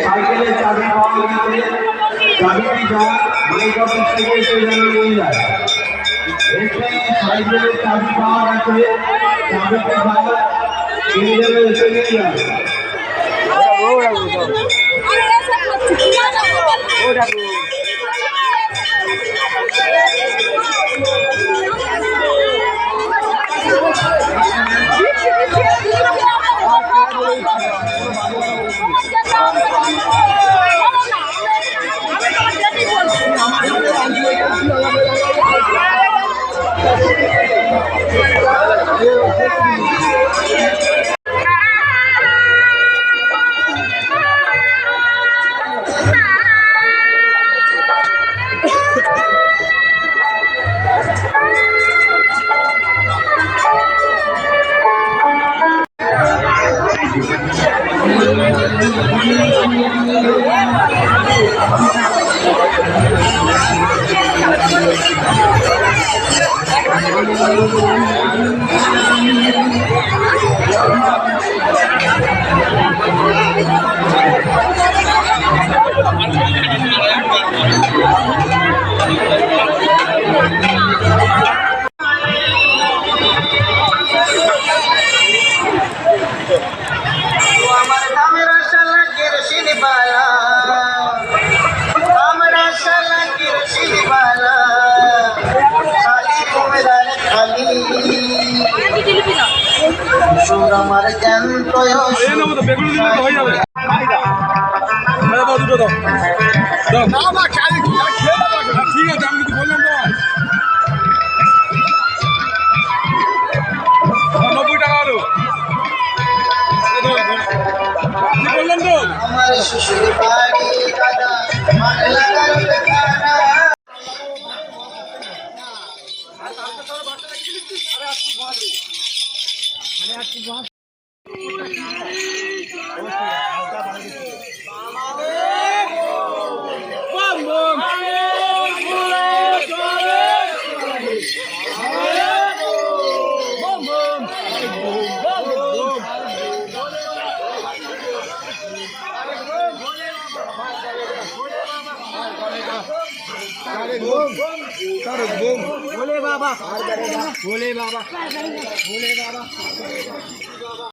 সাইকেলের চাবি পাওয়া গেছে, চাবিটি যা মাইক অফিস থেকে এসে যেন নিয়ে যায়। সাইকেলের চাবি পাওয়া গেছে, চাবিটি যা তিনি যেন এসে নিয়ে যায়। আমার জ্ঞান হয়ে যাবে দুটো দাও ঠিক আছে আমি কিছু বললাম তো 90 টাকা হলো বললাম তো আমার শ্বশুর বাড়ি দাদা भोले बाबा भोले बाबा भोले बाबा